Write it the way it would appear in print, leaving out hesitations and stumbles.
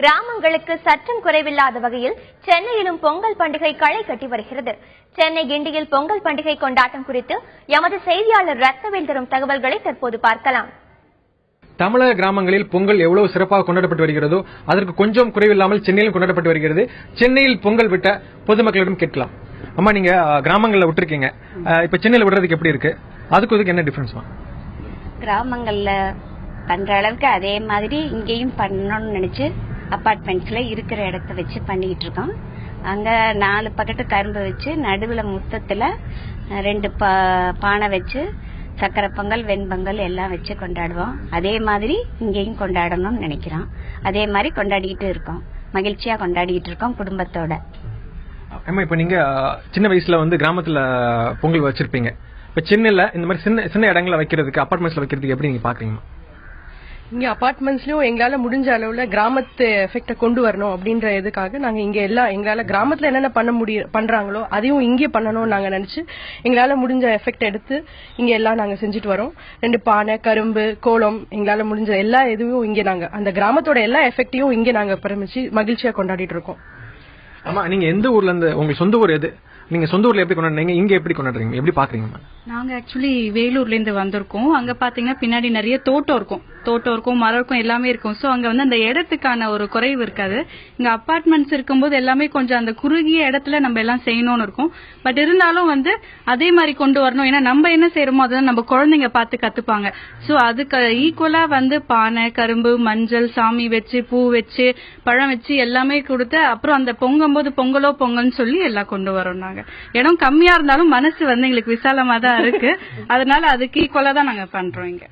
கிராமங்களுக்கு சற்றும் குறைவில்லாத வகையில் சென்னையிலும் பொங்கல் பண்டிகை களை கட்டி வருகிறது. சென்னை கிண்டியில் பொங்கல் பண்டிகை கொண்டாட்டம் குறித்து எமது செய்தியாளர் ரத்னவேல் தரும் தகவல்களை தற்போது பார்க்கலாம். தமிழக கிராமங்களில் பொங்கல் எவ்வளவு சிறப்பாக கொண்டாடப்பட்டு வருகிறதோ அதற்கு கொஞ்சம் குறைவில்லாமல் சென்னையிலும் கொண்டாடப்பட்டு வருகிறது. சென்னையில் பொங்கல் விட்ட பொதுமக்களிடம் கேட்கலாம். அம்மா, நீங்க கிராமங்களில் விட்டுருக்கீங்க, இப்ப சென்னையில் விடுறதுக்கு எப்படி இருக்கு? அதுக்கு என்ன டிஃபரன்ஸ்? கிராமங்கள்ல பண்ற அளவுக்கு அதே மாதிரி இங்கேயும் பண்ணணும்னு நினைச்சு அபார்ட்மெண்ட்ஸ்ல இருக்கிற இடத்த வச்சு பண்ணிட்டு இருக்கோம். அங்க 4 பக்கெட்டு கரும்பு வச்சு நடுவுல முத்தத்துல 2 பானை வச்சு சக்கரை பொங்கல் வெண்பொங்கல் எல்லாம் வச்சு கொண்டாடுவோம். அதே மாதிரி இங்கேயும் கொண்டாடணும்னு நினைக்கிறோம். அதே மாதிரி கொண்டாடிக்கிட்டு இருக்கோம், மகிழ்ச்சியா கொண்டாடிட்டு இருக்கோம் குடும்பத்தோட. இப்ப நீங்க சின்ன வயசுல கிராமத்துல பொங்கல் வச்சிருப்பீங்க. இப்ப சென்னையில இந்த மாதிரி சின்ன இடங்களை வைக்கிறதுக்கு, அபார்ட்மெண்ட்ஸ்ல வைக்கிறதுக்கு எப்படி நீங்க பாக்குறீங்க? இங்க அபார்ட்மெண்ட்ஸ்லயும் எங்களால முடிஞ்ச அளவுல கிராமத்து எஃபெக்ட கொண்டு வரணும் அப்படின்ற இதுக்காக நாங்க இங்க எங்களால கிராமத்துல என்னென்ன பண்றாங்களோ அதையும் இங்கே பண்ணணும்னு நாங்க நினைச்சு எங்களால முடிஞ்ச எஃபெக்ட் எடுத்து இங்க எல்லாம் நாங்க செஞ்சுட்டு வரோம். 2 பானை, கரும்பு, கோலம், எங்களால முடிஞ்ச எல்லா இதுவும் இங்க நாங்க அந்த கிராமத்தோட எல்லா எஃபெக்டையும் இங்க நாங்க பிரமிச்சு மகிழ்ச்சியா கொண்டாடிட்டு இருக்கோம். ஆமா, நீங்க எந்த ஊர்ல இருந்து, உங்களுக்கு சொந்த ஊர் எது? நீங்க சொந்த ஊர்ல எப்படி கொண்டாடுறீங்க, இங்க எப்படி கொண்டாடுறீங்க, எப்படி பாக்குறீங்க? நாங்க ஆக்சுவலி வேலூர்ல இருந்து வந்திருக்கோம். அங்க பாத்தீங்கன்னா பின்னாடி நிறைய தோட்டம் இருக்கும், மரம் இருக்கும், எல்லாமே இருக்கும். சோ அங்க அந்த இடத்துக்கான ஒரு குறைவு இருக்காது. இங்க அபார்ட்மெண்ட்ஸ் இருக்கும்போது எல்லாமே கொஞ்சம் அந்த குறுகிய இடத்துல நம்ம எல்லாம் செய்யணும்னு இருக்கும். பட் இருந்தாலும் அதே மாதிரி கொண்டு வரணும். ஏன்னா நம்ம என்ன செய்யறோமோ அதான் நம்ம குழந்தைங்க பார்த்து கத்துப்பாங்க. சோ அதுக்கு ஈக்குவலா பானை, கரும்பு, மஞ்சள், சாமி வச்சு, பூ வச்சு, பழம் வச்சு எல்லாமே கொடுத்து அப்புறம் அந்த பொங்கும்போது பொங்கல்னு சொல்லி எல்லாம் கொண்டு வரோம். நாங்க இடம் கம்மியா இருந்தாலும் மனசு எங்களுக்கு விசாலமா தான் இருக்கு. அதனால அதுக்கு ஈக்குவலா தான் நாங்க பண்றோம் இங்க.